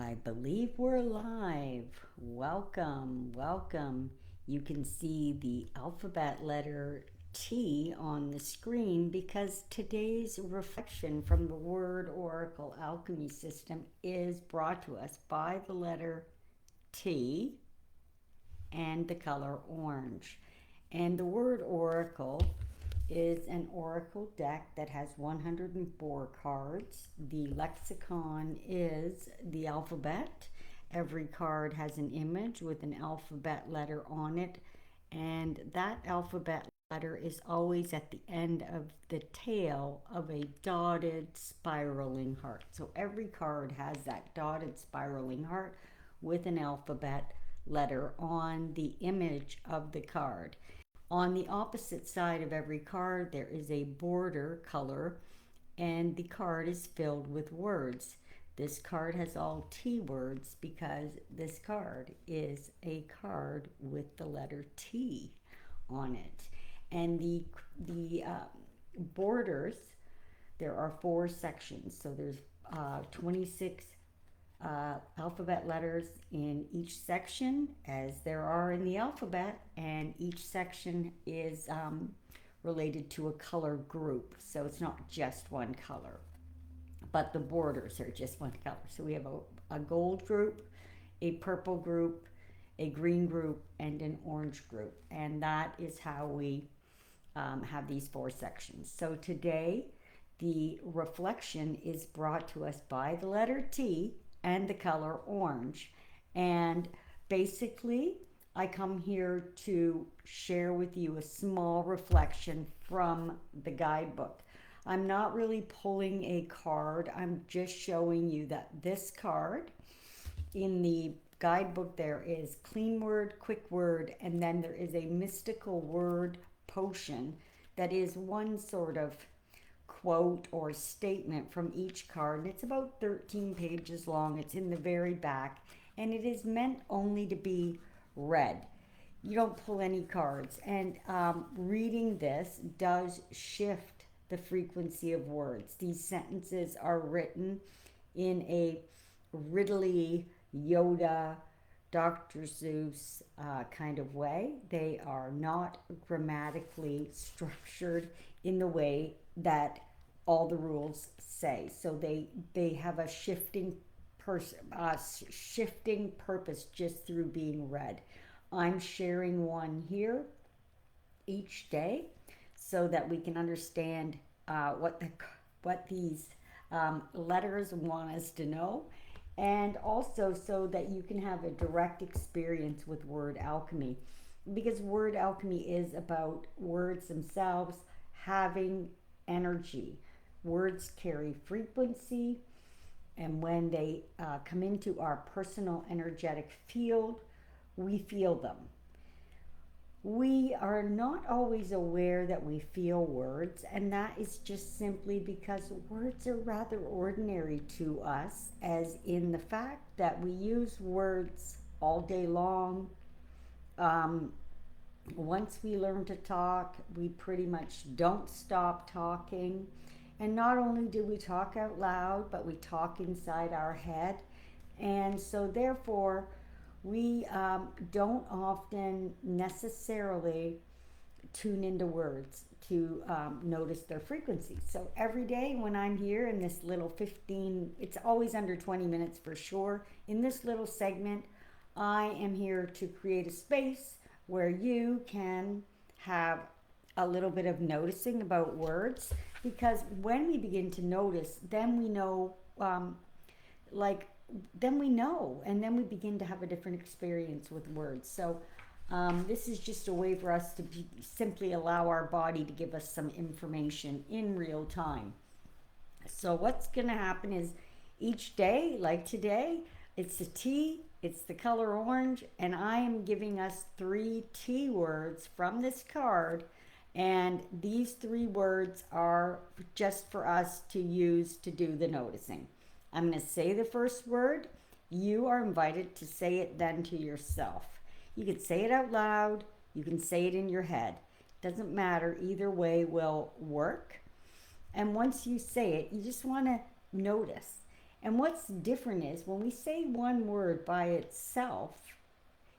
I believe we're live. Welcome, welcome. You can see the alphabet letter T on the screen because today's reflection from the Word Oracle Alchemy System is brought to us by the letter T and the color orange. And the Word Oracle is an oracle deck that has 104 cards. The lexicon is the alphabet. Every card has an image with an alphabet letter on it, and that alphabet letter is always at the end of the tail of a dotted spiraling heart. So every card has that dotted spiraling heart with an alphabet letter on the image of the card. On the opposite side of every card, there is a border color, and the card is filled with words. This card has all T words because this card is a card with the letter T on it. And the borders, there are 4 sections. So there's 26 alphabet letters in each section, as there are in the alphabet, and each section is related to a color group. So it's not just one color, but the borders are just one color. So we have a gold group, a purple group, a green group, and an orange group. And that is how we have these 4 sections. So today, the reflection is brought to us by the letter T and the color orange. And basically, I come here to share with you a small reflection from the guidebook. I'm not really pulling a card. I'm just showing you that this card, in the guidebook, there is clean word, quick word, and then there is a mystical word potion that is one sort of quote or statement from each card. It's about 13 pages long. It's in the very back, and it is meant only to be read. You don't pull any cards, and reading this does shift the frequency of words. These sentences are written in a riddly, Yoda, Dr. Seuss kind of way. They are not grammatically structured in the way that all the rules say. So they have a shifting purpose just through being read. I'm sharing one here each day so that we can understand what these letters want us to know, and also so that you can have a direct experience with word alchemy, because word alchemy is about words themselves having energy. Words carry frequency, and when they come into our personal energetic field, we feel them. We are not always aware that we feel words, and that is just simply because words are rather ordinary to us, as in the fact that we use words all day long. Once we learn to talk, we pretty much don't stop talking. And not only do we talk out loud, but we talk inside our head. And so therefore, we don't often necessarily tune into words to notice their frequency. So every day when I'm here in this little 15, it's always under 20 minutes for sure, in this little segment, I am here to create a space where you can have a little bit of noticing about words, because when we begin to notice, then we know, then we know, and then we begin to have a different experience with words. So this is just a way for us to simply allow our body to give us some information in real time. So what's going to happen is each day, like today, it's the T, it's the color orange, and I am giving us 3 T words from this card. And these 3 words are just for us to use to do the noticing. I'm going to say the first word. You are invited to say it then to yourself. You can say it out loud. You can say it in your head. Doesn't matter. Either way will work. And once you say it, you just want to notice. And what's different is when we say one word by itself,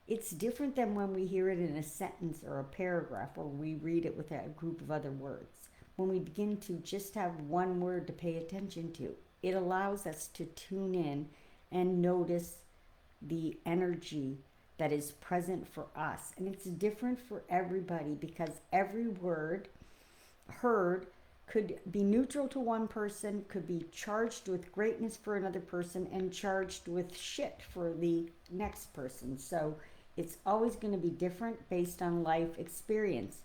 it's different than when we hear it in a sentence or a paragraph, or we read it with a group of other words. When we begin to just have one word to pay attention to, it allows us to tune in and notice the energy that is present for us. And it's different for everybody because every word heard could be neutral to one person, could be charged with greatness for another person, and charged with shit for the next person. So it's always going to be different based on life experience.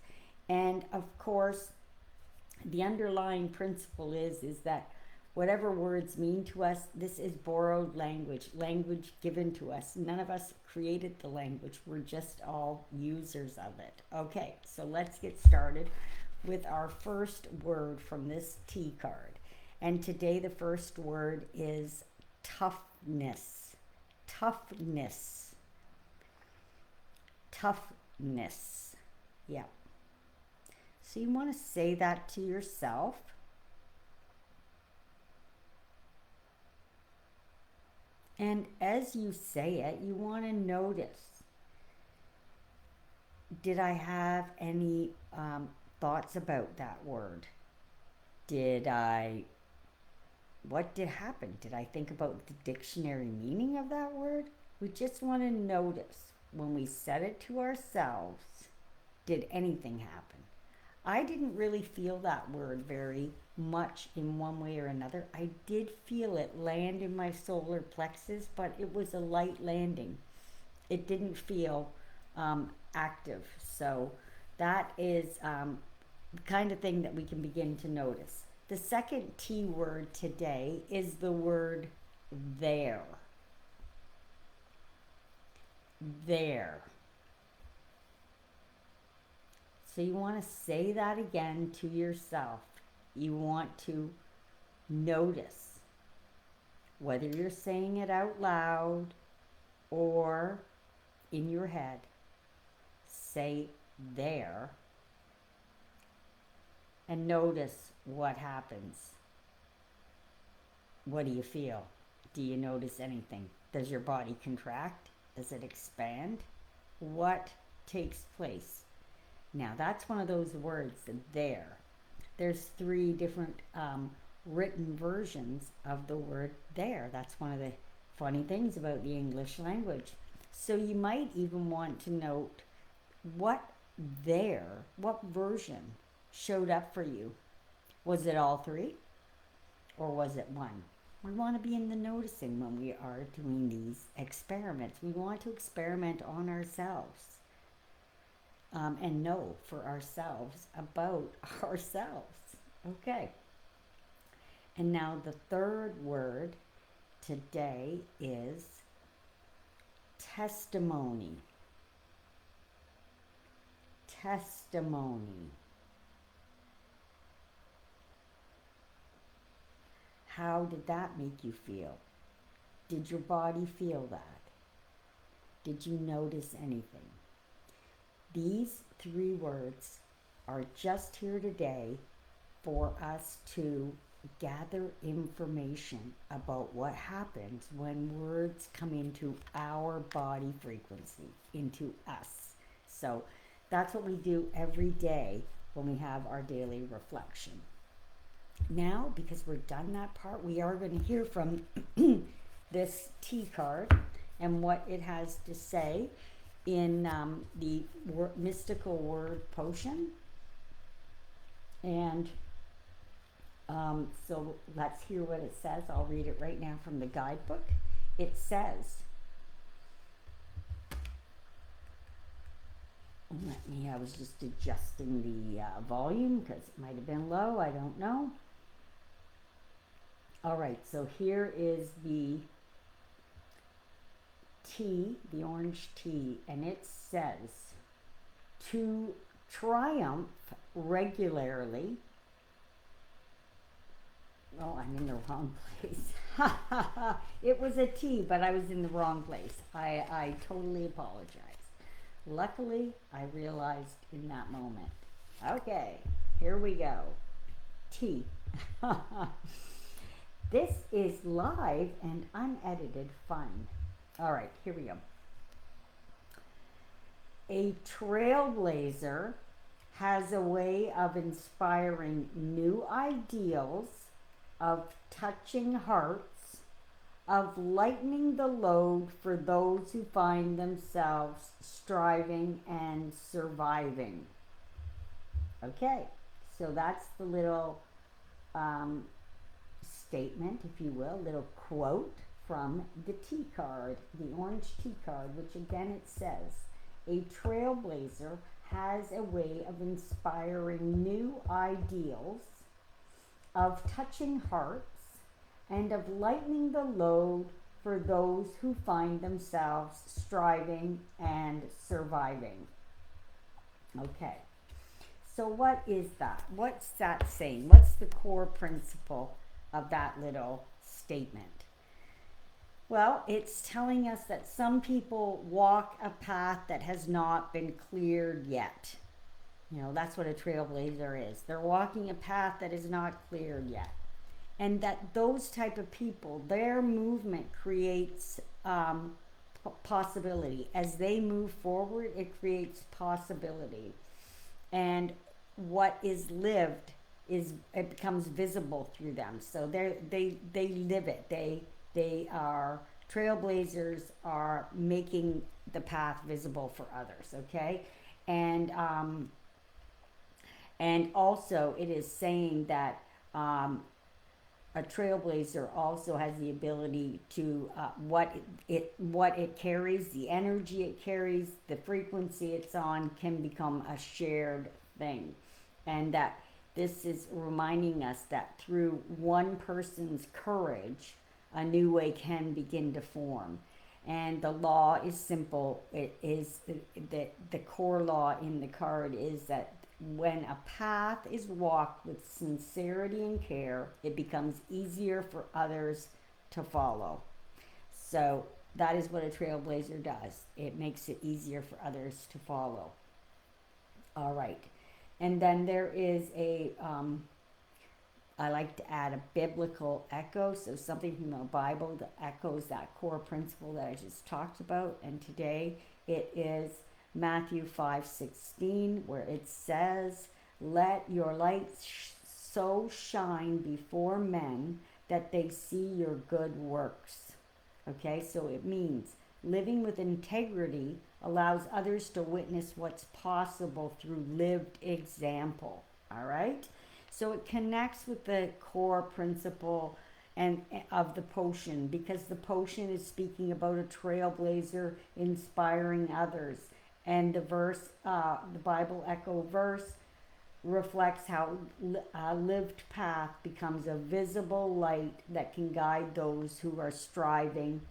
And of course, the underlying principle is that whatever words mean to us, this is borrowed language, language given to us. None of us created the language. We're just all users of it. Okay, so let's get started with our first word from this T card. And today the first word is toughness. Toughness. Toughness. Yeah. So you want to say that to yourself. And as you say it, you want to notice, did I have any thoughts about that word? What did happen? Did I think about the dictionary meaning of that word? We just want to notice when we said it to ourselves, did anything happen? I didn't really feel that word very much in one way or another. I did feel it land in my solar plexus, but it was a light landing. It didn't feel active. So that is the kind of thing that we can begin to notice. The second T word today is the word there. There. So you want to say that again to yourself. You want to notice whether you're saying it out loud or in your head. Say there and notice what happens. What do you feel? Do you notice anything? Does your body contract? Does it expand? What takes place? Now that's one of those words, there. There's 3 different written versions of the word there. That's one of the funny things about the English language. So you might even want to note what version showed up for you. Was it all 3 or was it 1? We want to be in the noticing when we are doing these experiments. We want to experiment on ourselves. And know for ourselves about ourselves. Okay. And now the third word today is testimony. Testimony. How did that make you feel? Did your body feel that? Did you notice anything? These 3 words are just here today for us to gather information about what happens when words come into our body frequency, into us. So that's what we do every day when we have our daily reflection. Now, because we're done that part, we are going to hear from this T card and what it has to say in the mystical word potion. And so let's hear what it says. I'll read it right now from the guidebook. It says, I was just adjusting the volume because it might have been low, I don't know. All right, so here is the tea, the orange tea, and it says, to triumph regularly. Oh, I'm in the wrong place. It was a tea, but I was in the wrong place. I totally apologize. Luckily, I realized in that moment. Okay, here we go. Tea. This is live and unedited fun. All right, here we go. A trailblazer has a way of inspiring new ideals, of touching hearts, of lightening the load for those who find themselves striving and surviving. Okay, so that's the little statement, if you will, little quote from the T card, the orange T card, which again it says, a trailblazer has a way of inspiring new ideals, of touching hearts, and of lightening the load for those who find themselves striving and surviving. Okay, so what is that? What's that saying? What's the core principle of that little statement? Well, it's telling us that some people walk a path that has not been cleared yet. You know, that's what a trailblazer is. They're walking a path that is not cleared yet. And that those type of people, their movement creates possibility. As they move forward, it creates possibility. And what is lived it becomes visible through them. So they live it. They are trailblazers, are making the path visible for others. Okay, and also it is saying that a trailblazer also has the ability to what it carries, the energy it carries, the frequency it's on can become a shared thing, and that this is reminding us that through one person's courage, a new way can begin to form. And the law is simple. It is the core law in the card is that when a path is walked with sincerity and care, it becomes easier for others to follow. So that is what a trailblazer does. It makes it easier for others to follow. All right. And then there is I like to add a biblical echo, so something from the Bible that echoes that core principle that I just talked about. And today it is Matthew 5:16, where it says, "Let your light so shine before men that they see your good works." Okay, so it means living with integrity allows others to witness what's possible through lived example. All right? So it connects with the core principle and of the potion, because the potion is speaking about a trailblazer inspiring others. And the verse, the Bible echo verse, reflects how a lived path becomes a visible light that can guide those who are striving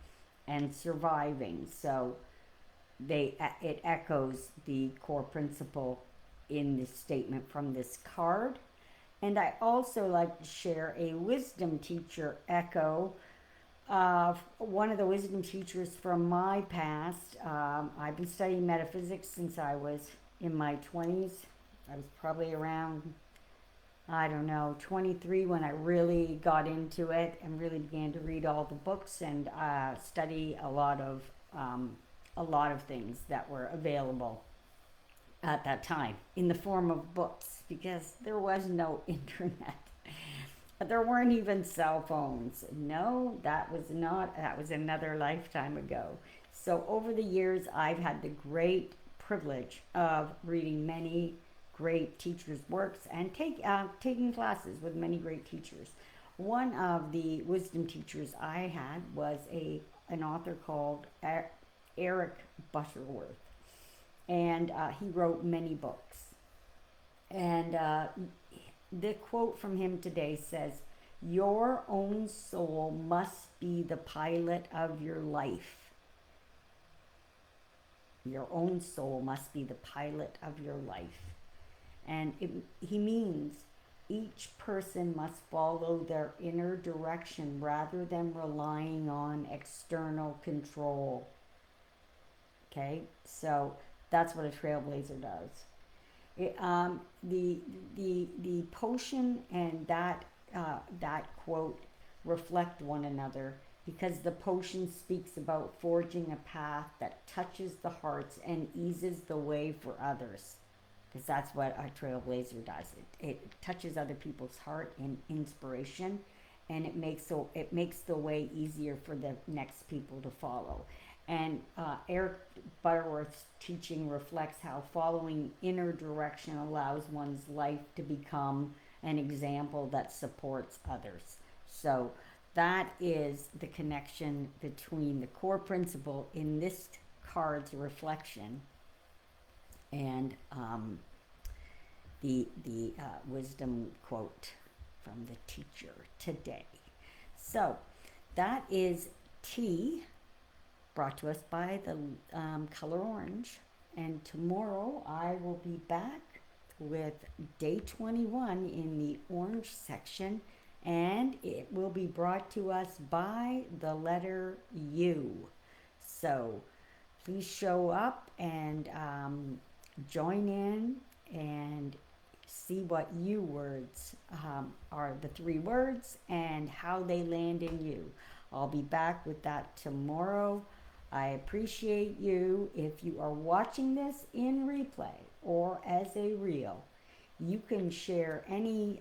and surviving. So it echoes the core principle in this statement from this card. And I also like to share a wisdom teacher echo of one of the wisdom teachers from my past. I've been studying metaphysics since I was in my 20s. I was probably around, I don't know, 23 when I really got into it and really began to read all the books and study a lot of things that were available at that time in the form of books, because there was no internet. There weren't even cell phones. No, that was another lifetime ago. So over the years, I've had the great privilege of reading many great teachers' works and taking classes with many great teachers. One of the wisdom teachers I had was an author called Eric Butterworth, and he wrote many books. And the quote from him today says, "Your own soul must be the pilot of your life." Your own soul must be the pilot of your life. And he means each person must follow their inner direction rather than relying on external control. Okay, so that's what a trailblazer does. The potion and that quote reflect one another, because the potion speaks about forging a path that touches the hearts and eases the way for others. Because that's what a trailblazer does. It touches other people's heart in inspiration, and it makes the way easier for the next people to follow. And Eric Butterworth's teaching reflects how following inner direction allows one's life to become an example that supports others. So that is the connection between the core principle in this card's reflection and the wisdom quote from the teacher today. So that is T, brought to us by the color orange. And tomorrow I will be back with day 21 in the orange section, and it will be brought to us by the letter U. So please show up and join in and see what U words are the 3 words and how they land in you. I'll be back with that tomorrow. I appreciate you. If you are watching this in replay or as a reel, you can share any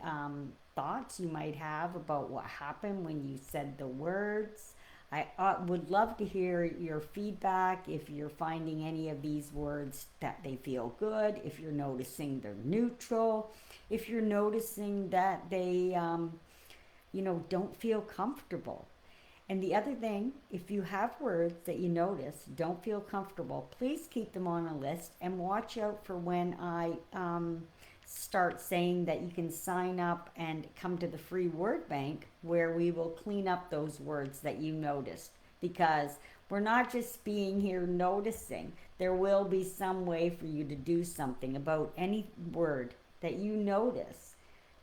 thoughts you might have about what happened when you said the words. I would love to hear your feedback if you're finding any of these words that they feel good, if you're noticing they're neutral, if you're noticing that they, don't feel comfortable. And the other thing, if you have words that you notice don't feel comfortable, please keep them on a list and watch out for when I start saying that you can sign up and come to the free word bank, where we will clean up those words that you noticed. Because we're not just being here noticing. There will be some way for you to do something about any word that you notice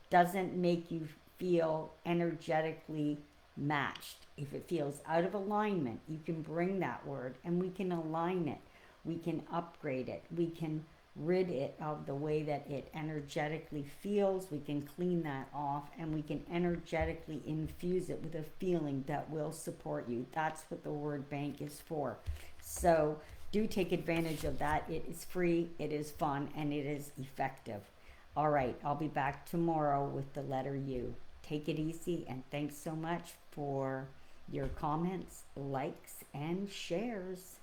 doesn't make you feel energetically matched. If it feels out of alignment, you can bring that word and we can align it. We can upgrade it. We can rid it of the way that it energetically feels. We can clean that off, and we can energetically infuse it with a feeling that will support you. That's what the word bank is for. So do take advantage of that. It is free, it is fun, and it is effective. All right, I'll be back tomorrow with the letter U. Take it easy, and thanks so much for your comments, likes, and shares.